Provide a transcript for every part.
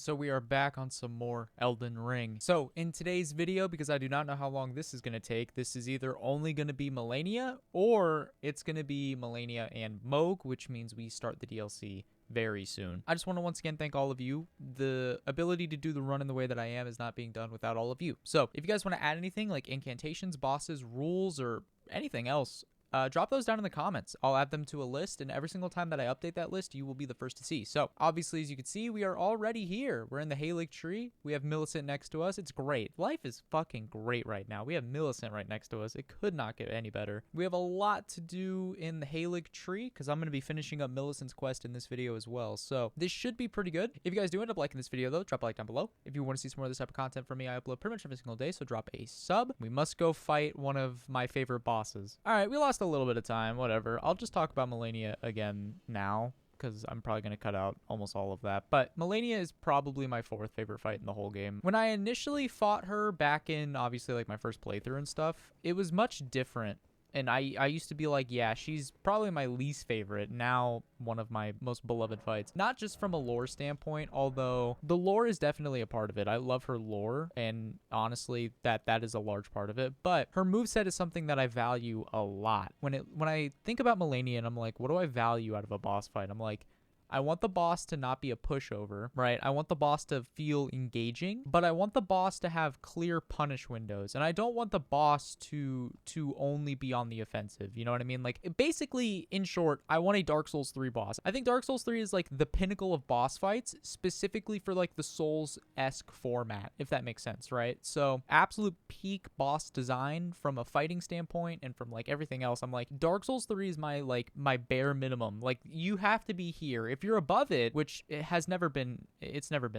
And so we are back on some more Elden Ring. So in today's video, because I do not know how long this is going to take, this is either only going to be Melania or it's going to be Melania and Moog, which means we start the DLC very soon. I just want to once again thank all of you. The ability to do the run in the way that I am is not being done without all of you. So if you guys want to add anything like incantations, bosses, rules, or anything else, drop those down in the comments. I'll add them to a list, and every single time that I update that list, you will be the first to see. So, obviously, as you can see, we are already here. We're in the Haylig tree. We have Millicent next to us. It's great. Life is fucking great right now. We have Millicent right next to us. It could not get any better. We have a lot to do in the Haylig tree, because I'm going to be finishing up Millicent's quest in this video as well. So, this should be pretty good. If you guys do end up liking this video, though, drop a like down below. If you want to see some more of this type of content from me, I upload pretty much every single day, so drop a sub. We must go fight one of my favorite bosses. All right, we lost a little bit of time, whatever. I'll just talk about Melania again now, because I'm probably going to cut out almost all of that. But Melania is probably my fourth favorite fight in the whole game. When I initially fought her back in, obviously, like my first playthrough and stuff, it was much different. And I used to be like, yeah, she's probably my least favorite. Now, one of my most beloved fights. Not just from a lore standpoint, although the lore is definitely a part of it. I love her lore, and honestly, that is a large part of it. But her moveset is something that I value a lot. When I think about Melania and I'm like, what do I value out of a boss fight? I'm like, I want the boss to not be a pushover, right? I want the boss to feel engaging, but I want the boss to have clear punish windows. And I don't want the boss to only be on the offensive. You know what I mean? Like, basically, in short, I want a Dark Souls 3 boss. I think Dark Souls 3 is like the pinnacle of boss fights, specifically for like the Souls-esque format, if that makes sense, right? So, absolute peak boss design from a fighting standpoint and from like everything else. I'm like, Dark Souls 3 is my bare minimum. Like, you have to be here. If you're above it, which it's never been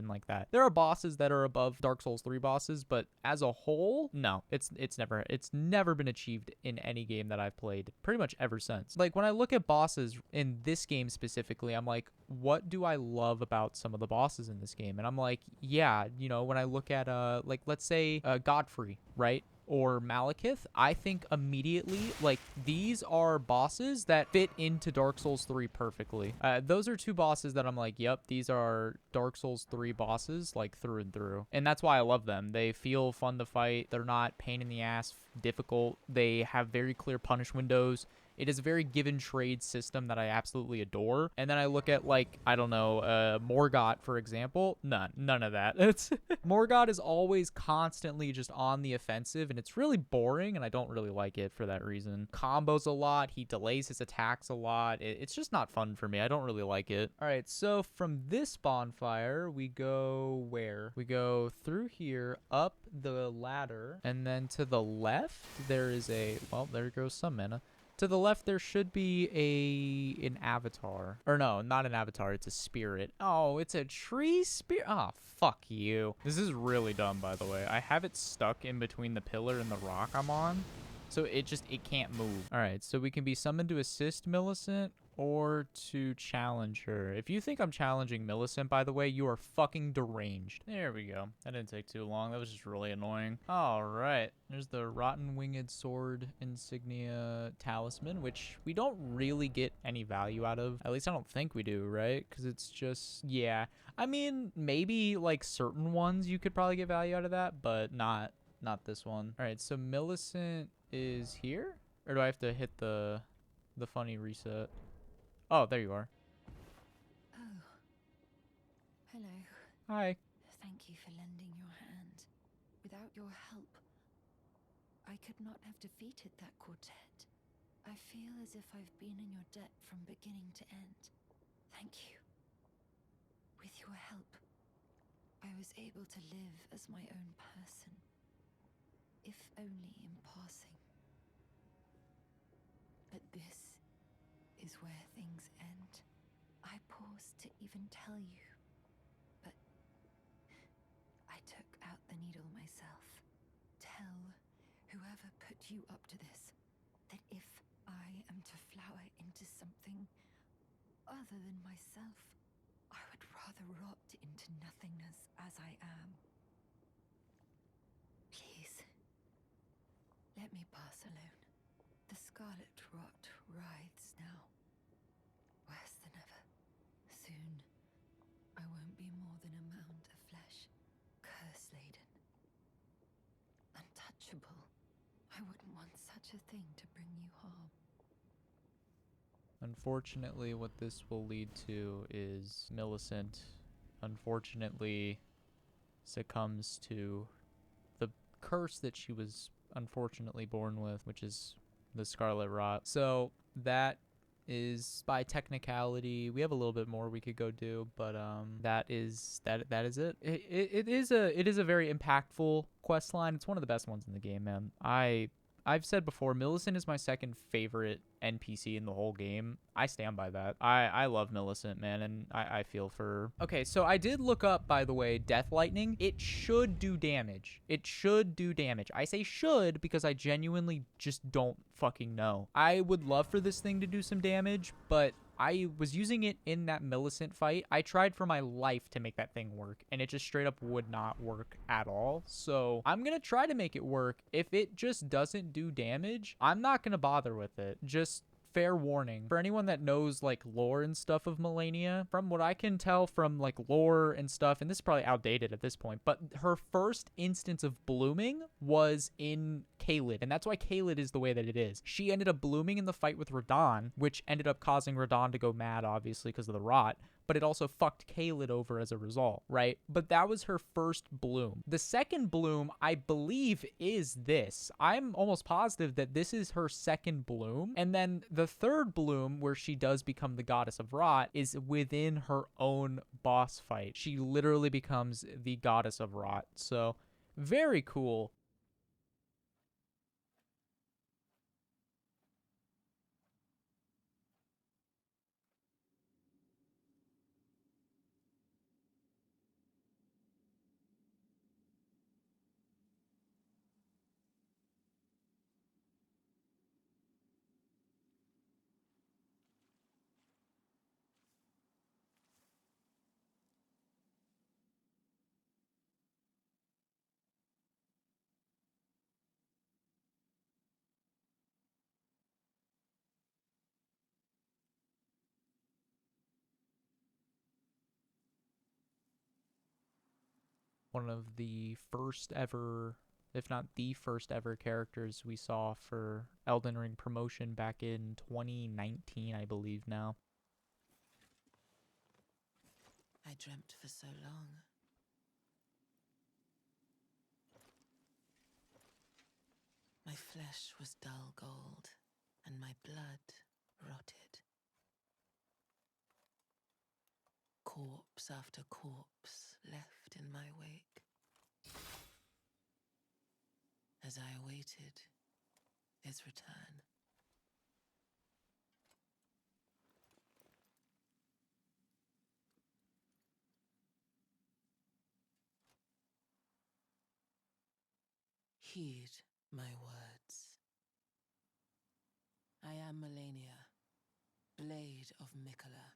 like that. There are bosses that are above Dark Souls 3 bosses, but as a whole, no, it's never been achieved in any game that I've played pretty much ever since. Like, when I look at bosses in this game specifically, I'm like, what do I love about some of the bosses in this game? And I'm like, yeah, you know, when I look at like, let's say Godfrey, right? Or Malekith, I think immediately, like, these are bosses that fit into Dark Souls 3 perfectly. Those are two bosses that I'm like, yep, these are Dark Souls 3 bosses, like, through and through. And that's why I love them. They feel fun to fight. They're not pain in the ass, difficult. They have very clear punish windows. It is a very give and trade system that I absolutely adore. And then I look at, like, I don't know, Morgott, for example. None of that. Morgott is always constantly just on the offensive, and it's really boring, and I don't really like it for that reason. Combos a lot. He delays his attacks a lot. It's just not fun for me. I don't really like it. All right, so from this bonfire, we go where? We go through here, up the ladder, and then to the left, there is a, well, there goes some mana. To the left, there should be an avatar. Or no, not an avatar. It's a spirit. Oh, it's a tree spirit. Oh, fuck you. This is really dumb, by the way. I have it stuck in between the pillar and the rock I'm on. So it can't move. All right, so we can be summoned to assist Millicent or to challenge her. If you think I'm challenging Millicent, by the way, you are fucking deranged. There we go. That didn't take too long. That was just really annoying. All right. There's the Rotten Winged Sword Insignia Talisman, which we don't really get any value out of. At least I don't think we do, right? Because it's just, yeah. I mean, maybe like certain ones you could probably get value out of that, but not this one. All right, so Millicent is here? Or do I have to hit the funny reset? Oh, there you are. Oh. Hello. Hi. Thank you for lending your hand. Without your help, I could not have defeated that quartet. I feel as if I've been in your debt from beginning to end. Thank you. With your help, I was able to live as my own person, if only in passing. But this is where things end. I paused to even tell you, but I took out the needle myself. Tell whoever put you up to this that if I am to flower into something other than myself, I would rather rot into nothingness as I am. Please, let me pass alone. The scarlet rot writhes now, worse than ever. Soon, I won't be more than a mound of want such a thing to bring you harm. Unfortunately, what this will lead to is Millicent, unfortunately, succumbs to the curse that she was unfortunately born with, which is the Scarlet Rot. So that is, by technicality, we have a little bit more we could go do, but that is it. It is a very impactful quest line. It's one of the best ones in the game, man. I've said before, Millicent is my second favorite NPC in the whole game. I stand by that. I love Millicent, man, and I feel for her. Okay, so I did look up, by the way, Death Lightning. It should do damage. It should do damage. I say should because I genuinely just don't fucking know. I would love for this thing to do some damage, but I was using it in that Millicent fight. I tried for my life to make that thing work, and it just straight up would not work at all. So I'm going to try to make it work. If it just doesn't do damage, I'm not going to bother with it. Just fair warning for anyone that knows like lore and stuff of Melania. From what I can tell from like lore and stuff, and this is probably outdated at this point, but her first instance of blooming was in Caelid, and that's why Caelid is the way that it is. She ended up blooming in the fight with Radahn, which ended up causing Radahn to go mad, obviously because of the rot, but it also fucked Caelid over as a result, right? But that was her first bloom. The second bloom, I believe, is this. I'm almost positive that this is her second bloom. And then the third bloom, where she does become the goddess of rot, is within her own boss fight. She literally becomes the goddess of rot. So, very cool. One of the first ever, if not the first ever characters we saw for Elden Ring promotion back in 2019, I believe now. I dreamt for so long. My flesh was dull gold, and my blood rotted. Corpse after corpse left in my wake. As I awaited his return. Heed my words. I am Melania, Blade of Mikola.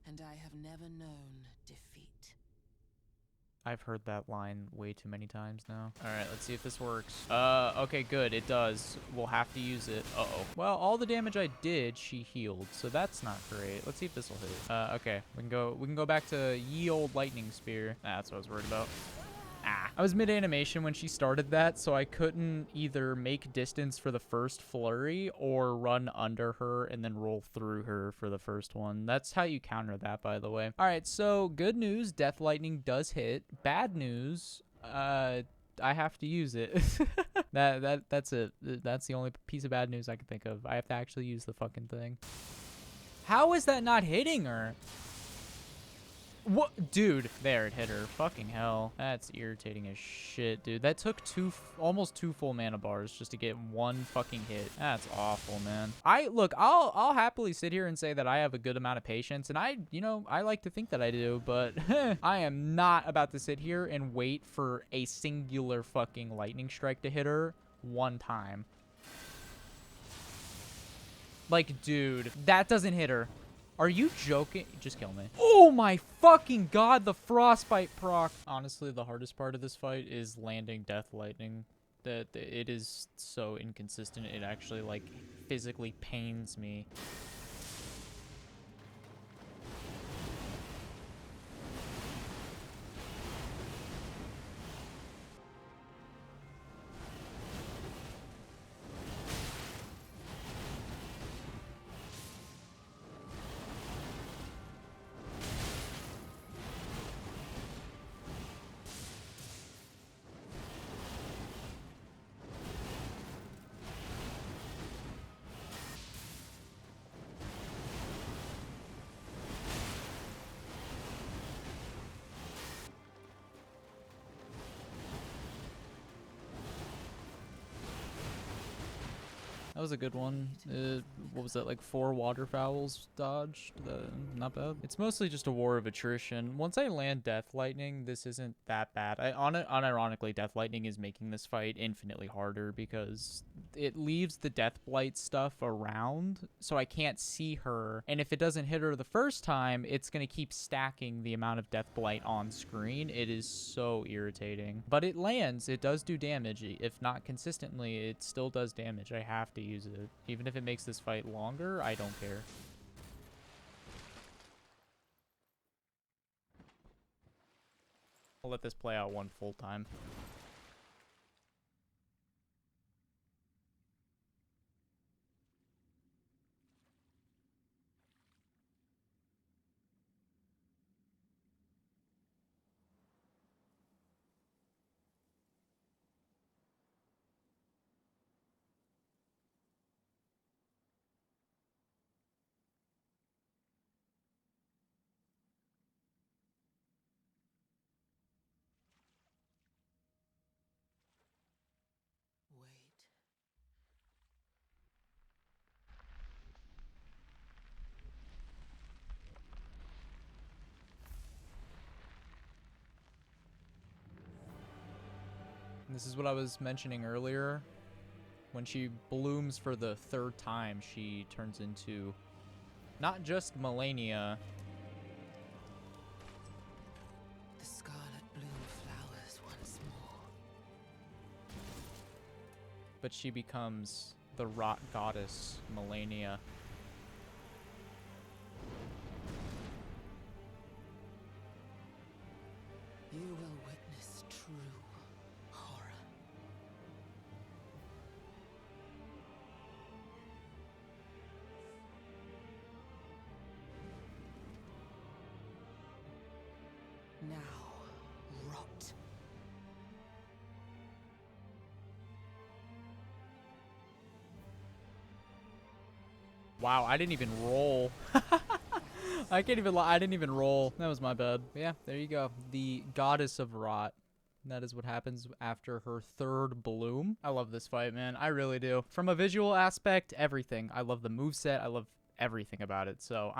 And I have never known defeat. I've heard that line way too many times now. All right, let's see if this works. Okay, good. It does. We'll have to use it. Uh-oh. Well, all the damage I did, she healed, so that's not great. Let's see if this will hit. Okay. We can go back to ye old lightning spear. That's what I was worried about. Ah. I was mid-animation when she started that, so I couldn't either make distance for the first flurry or run under her and then roll through her for the first one. That's how you counter that, by the way. All right, so good news, Death Lightning does hit. Bad news, I have to use it. That's it. That's the only piece of bad news I can think of. I have to actually use the fucking thing. How is that not hitting her? What? Dude, there, it hit her. Fucking hell. That's irritating as shit, dude. That took almost two full mana bars just to get one fucking hit. That's awful, man. Look, I'll happily sit here and say that I have a good amount of patience, and I like to think that I do, but I am not about to sit here and wait for a singular fucking lightning strike to hit her one time. Like, dude, that doesn't hit her. Are you joking? Just kill me. Oh my fucking god, the frostbite proc. Honestly, the hardest part of this fight is landing Death Lightning. That it is so inconsistent. It actually like physically pains me. That was a good one. What was that, like 4 waterfowls dodged? Not bad. It's mostly just a war of attrition. Once I land Death Lightning, this isn't that bad. Unironically, Death Lightning is making this fight infinitely harder because it leaves the Death Blight stuff around, so I can't see her. And if it doesn't hit her the first time, it's going to keep stacking the amount of Death Blight on screen. It is so irritating. But it lands. It does do damage. If not consistently, it still does damage. I have to use it. Even if it makes this fight longer, I don't care. I'll let this play out one full time. Wait. This is what I was mentioning earlier. When she blooms for the 3rd time, she turns into not just Melania. The scarlet bloom flowers once more. But she becomes the rot goddess Melania. You will witness true horror. Now, rot. Wow, I didn't even roll. I can't even lie. I didn't even roll. That was my bad. But yeah, there you go. The goddess of rot. That is what happens after her 3rd bloom. I love this fight, man. I really do. From a visual aspect, everything. I love the moveset. I love everything about it. So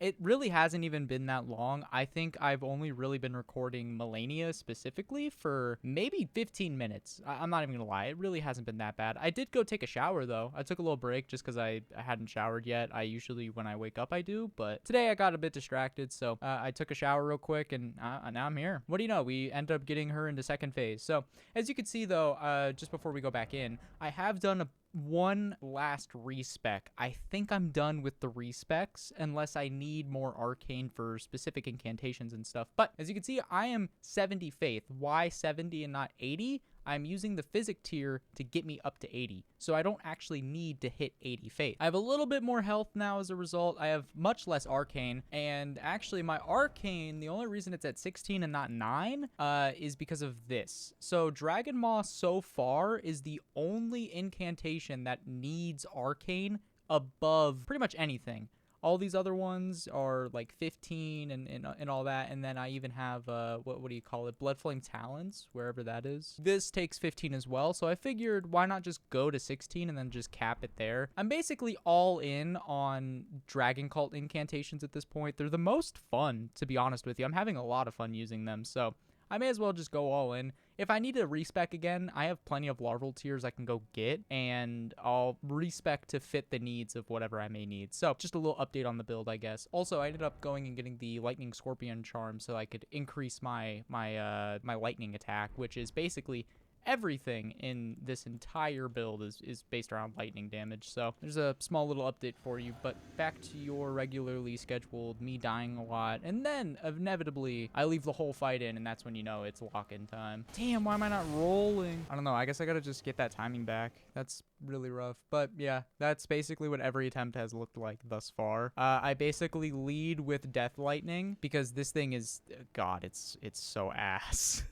it really hasn't even been that long. I think I've only really been recording Melania specifically for maybe 15 minutes. I'm not even gonna lie. It really hasn't been that bad. I did go take a shower though. I took a little break just because I hadn't showered yet. I usually, when I wake up, I do. But today I got a bit distracted. So I took a shower real quick and now I'm here. What do you know? We end up getting her into 2nd phase. So as you can see though, just before we go back in, I have done one last respec. I think I'm done with the respecs unless I need more arcane for specific incantations and stuff. But as you can see, I am 70 faith. Why 70 and not 80? I'm using the physic tier to get me up to 80. So I don't actually need to hit 80 faith. I have a little bit more health now as a result. I have much less arcane. And actually my arcane, the only reason it's at 16 and not 9 is because of this. So Dragon Maw so far is the only incantation that needs arcane above pretty much anything. All these other ones are like 15 and all that. And then I even have, what do you call it? Blood Flame Talons, wherever that is. This takes 15 as well. So I figured why not just go to 16 and then just cap it there. I'm basically all in on Dragon Cult incantations at this point. They're the most fun, to be honest with you. I'm having a lot of fun using them. So I may as well just go all in. If I need to respec again, I have plenty of larval tiers I can go get, and I'll respec to fit the needs of whatever I may need. So just a little update on the build, I guess. Also, I ended up going and getting the Lightning Scorpion charm so I could increase my lightning attack, which is basically everything in this entire build is based around lightning damage. So there's a small little update for you, but back to your regularly scheduled me dying a lot, and then inevitably I leave the whole fight in, and that's when you know it's lock-in time. Damn, why am I not rolling? I don't know. I guess I gotta just get that timing back. That's really rough. But yeah, that's basically what every attempt has looked like thus far. I basically lead with Death Lightning because this thing is, God, it's so ass.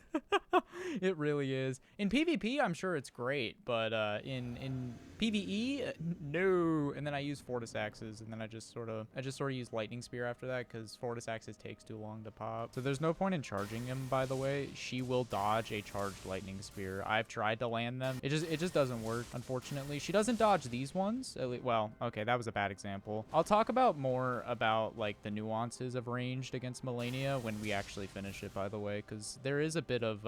It really is. In PvP, I'm sure it's great, but in PvE? No. And then I use Fortis Axes, and then I just sort of use Lightning Spear after that because Fortis Axes takes too long to pop. So there's no point in charging him, by the way. She will dodge a charged Lightning Spear. I've tried to land them. It just doesn't work, unfortunately. She doesn't dodge these ones. Well, okay, that was a bad example. I'll talk about more about like the nuances of ranged against Melania when we actually finish it, by the way, because there is a bit of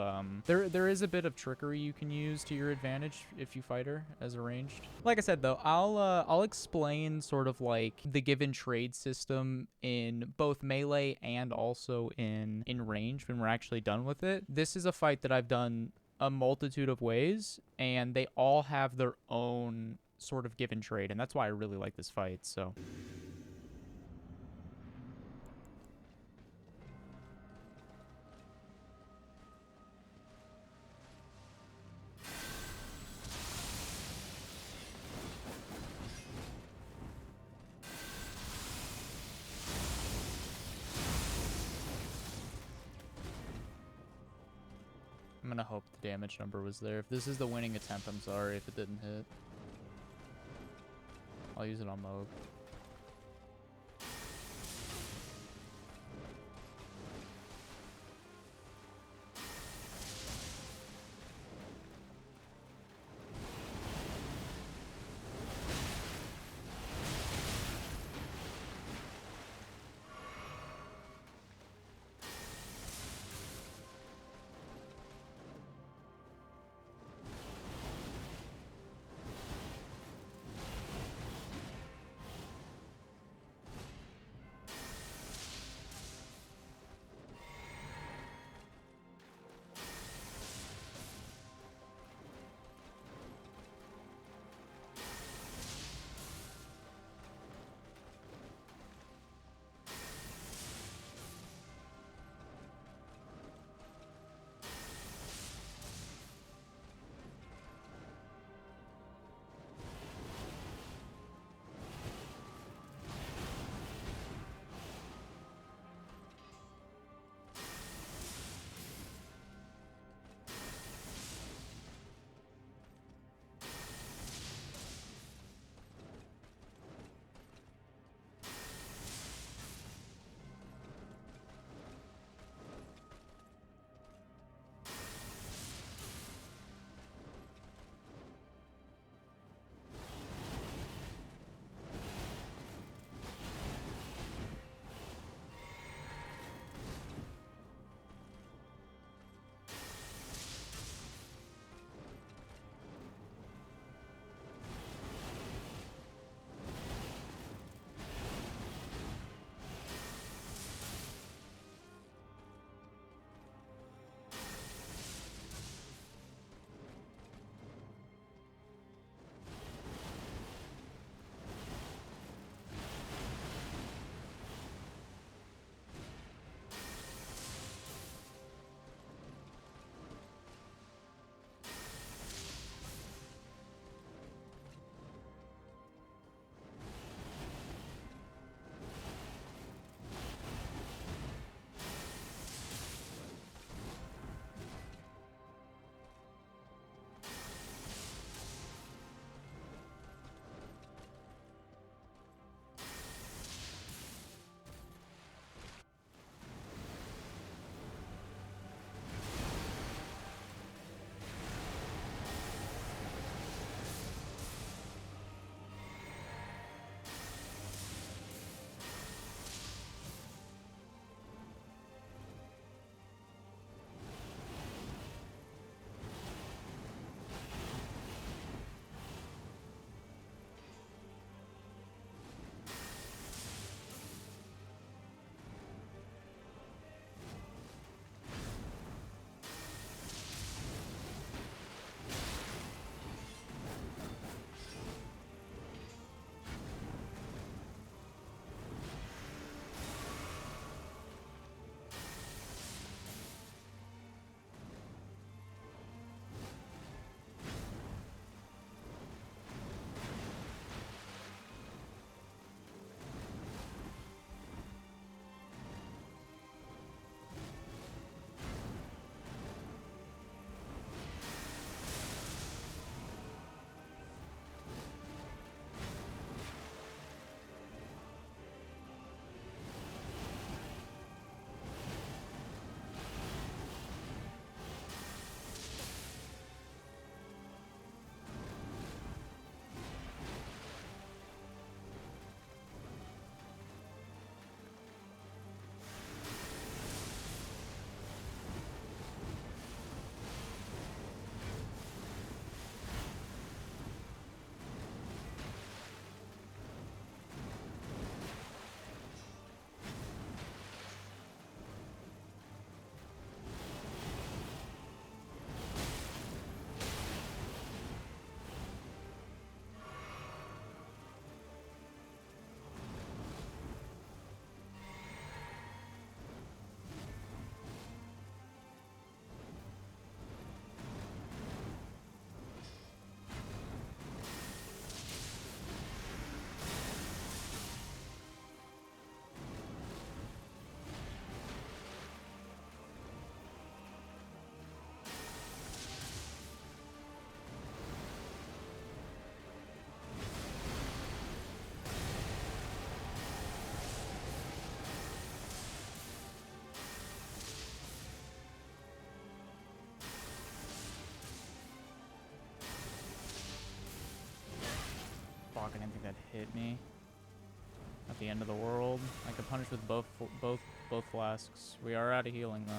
there is a bit of trickery you can use to your advantage if you fight her as a ranged. Like I said though, I'll explain sort of like the give and trade system in both melee and also in range when we're actually done with it. This is a fight that I've done a multitude of ways, and they all have their own sort of give and trade, and that's why I really like this fight. So I'm gonna hope the damage number was there. If this is the winning attempt, I'm sorry if it didn't hit. I'll use it on Moog. Fuck, I didn't think that hit me. At the end of the world. I could punish with both flasks. We are out of healing though.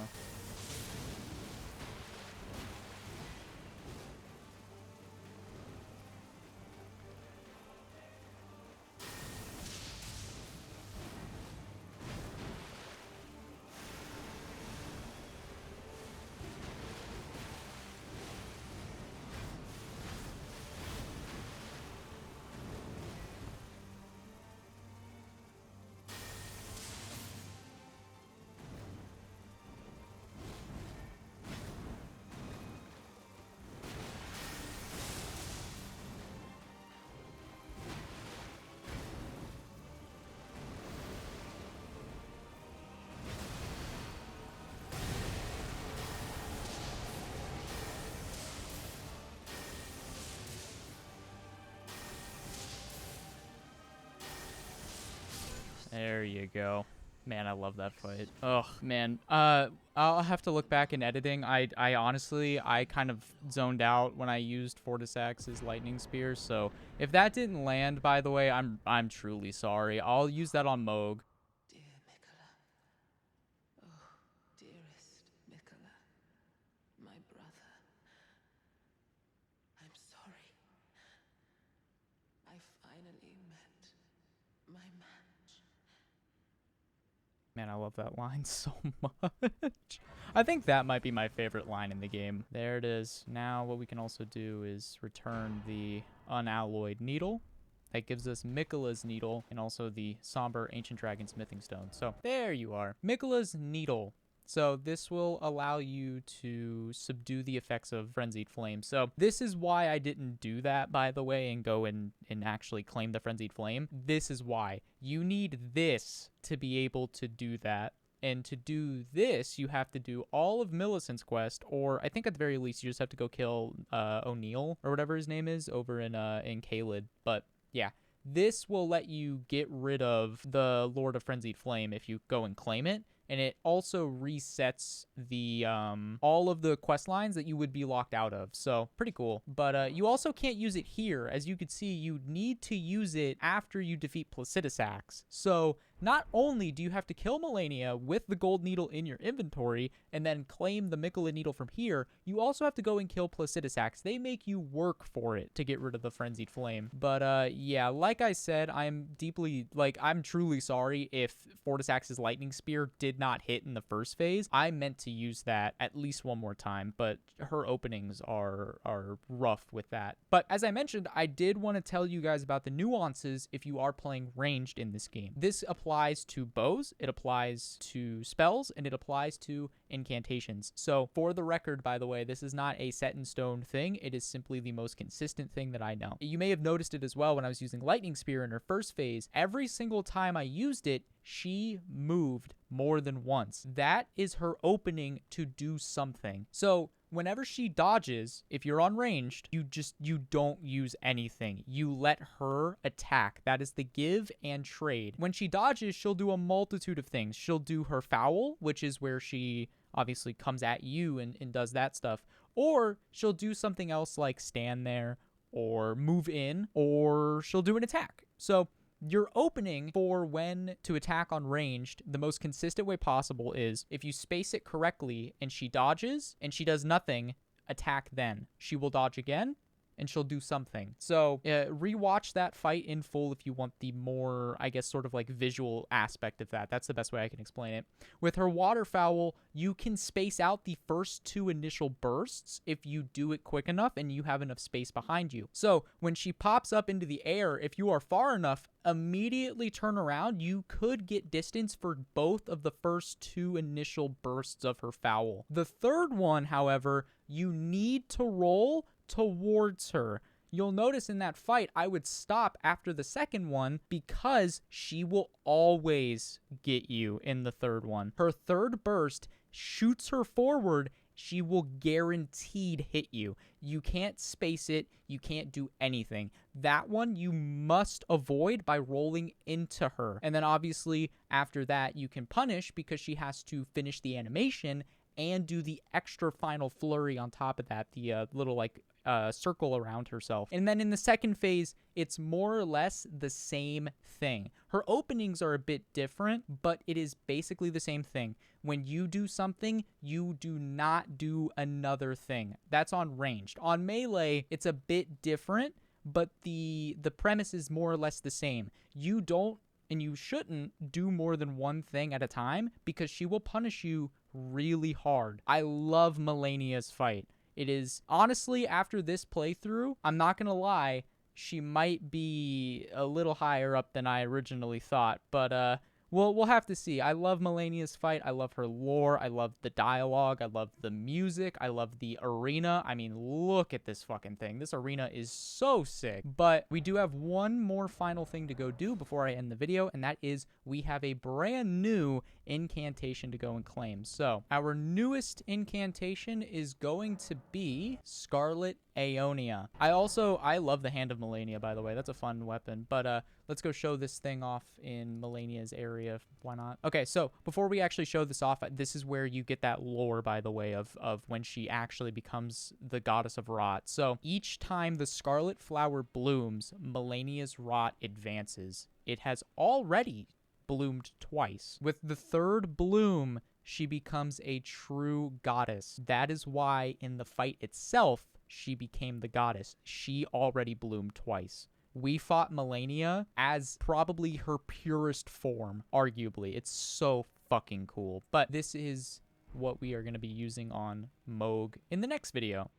There you go. Man, I love that fight. Oh, man. I'll have to look back in editing. I honestly, I kind of zoned out when I used Fortisax's lightning spear. So if that didn't land, by the way, I'm truly sorry. I'll use that on Moog. Dear Mikola. Oh, dearest Mikola. My brother. I'm sorry. I finally met my match. Man, I love that line so much. I think that might be my favorite line in the game. There it is. Now what we can also do is return the unalloyed needle. That gives us Mikola's needle and also the somber ancient dragon smithing stone. So there you are. Mikola's needle. So this will allow you to subdue the effects of Frenzied Flame. So this is why I didn't do that, by the way, and go and actually claim the Frenzied Flame. This is why. You need this to be able to do that. And to do this, you have to do all of Millicent's quest, or I think at the very least you just have to go kill O'Neill, or whatever his name is, over in Caelid. But yeah. This will let you get rid of the Lord of Frenzied Flame if you go and claim it. And it also resets the all of the quest lines that you would be locked out of. So pretty cool. But you also can't use it here. As you can see, you need to use it after you defeat Placidusax. So not only do you have to kill Malenia with the gold needle in your inventory and then claim the Mikola needle from here, you also have to go and kill Placidusax. They make you work for it to get rid of the Frenzied Flame. But yeah, like I said, I'm truly sorry if Fortisax's lightning spear did not hit in the first phase. I meant to use that at least one more time, but her openings are rough with that. But as I mentioned, I did want to tell you guys about the nuances if you are playing ranged in this game. This applies to bows, it applies to spells, and it applies to incantations. So for the record, by the way, this is not a set in stone thing. It is simply the most consistent thing that I know. You may have noticed it as well when I was using lightning spear in her first phase. Every single time I used it, she moved more than once. That is her opening to do something. So whenever she dodges, if you're unranged, you don't use anything. You let her attack. That is the give and trade. When she dodges, she'll do a multitude of things. She'll do her foul, which is where she obviously comes at you and does that stuff. Or she'll do something else like stand there or move in, or she'll do an attack. So your opening for when to attack on ranged, the most consistent way possible is if you space it correctly and she dodges and she does nothing, attack then. She will dodge again and she'll do something. So rewatch that fight in full if you want the more, I guess, sort of like visual aspect of that. That's the best way I can explain it. With her waterfowl, you can space out the first two initial bursts if you do it quick enough and you have enough space behind you. So when she pops up into the air, if you are far enough, immediately turn around. You could get distance for both of the first two initial bursts of her fowl. The third one, however, you need to roll towards her. You'll notice in that fight, I would stop after the second one because she will always get you in the third one. Her third burst shoots her forward. She will guaranteed hit you. You can't space it. You can't do anything. That one you must avoid by rolling into her. And then obviously after that, you can punish because she has to finish the animation and do the extra final flurry on top of that, the little like circle around herself. And then in the second phase, it's more or less the same thing. Her openings are a bit different, but it is basically the same thing. When you do something, you do not do another thing. That's on ranged. On melee, it's a bit different, but the premise is more or less the same. You don't and you shouldn't do more than one thing at a time because she will punish you really hard. I love Melania's fight. It is, honestly, after this playthrough, I'm not gonna lie, she might be a little higher up than I originally thought, but we'll have to see. I love Melania's fight. I love her lore. I love the dialogue. I love the music. I love the arena. I mean, look at this fucking thing. This arena is so sick. But we do have one more final thing to go do before I end the video, and that is we have a brand new incantation to go and claim. So our newest incantation is going to be Scarlet Aeonia. I love the Hand of Melania, by the way. That's a fun weapon. But let's go show this thing off in Melania's area. Why not? Okay, so before we actually show this off, this is where you get that lore, by the way, of when she actually becomes the goddess of rot. So each time the scarlet flower blooms, Melania's rot advances. It has already bloomed twice. With the third bloom, she becomes a true goddess. That is why in the fight itself, she became the goddess. She already bloomed twice. We fought Melania as probably her purest form, arguably. It's so fucking cool. But this is what we are going to be using on Mohg in the next video.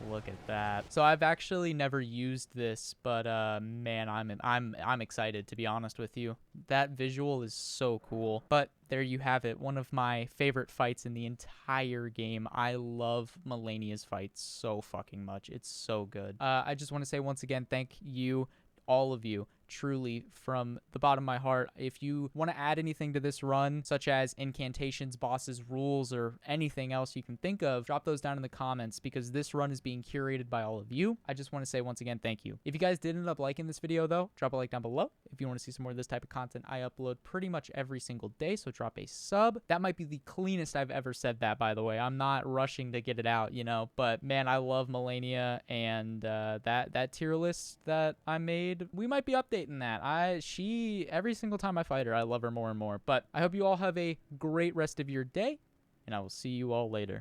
Look at that. So I've actually never used this, but man, I'm excited, to be honest with you. That visual is so cool. But there you have it, one of my favorite fights in the entire game. I love Melania's fights so fucking much. It's so good. I just want to say once again, thank you, all of you, truly, from the bottom of my heart. If you want to add anything to this run, such as incantations, bosses, rules, or anything else you can think of, drop those down in the comments, because this run is being curated by all of you. I just want to say once again, thank you. If you guys did end up liking this video, though, drop a like down below. If you want to see some more of this type of content, I upload pretty much every single day, so drop a sub. That might be the cleanest I've ever said that, by the way. I'm not rushing to get it out, you know, but man, I love Melania, and that tier list that I made, we might be updating that. Every single time I fight her, I love her more and more. But I hope you all have a great rest of your day, and I will see you all later.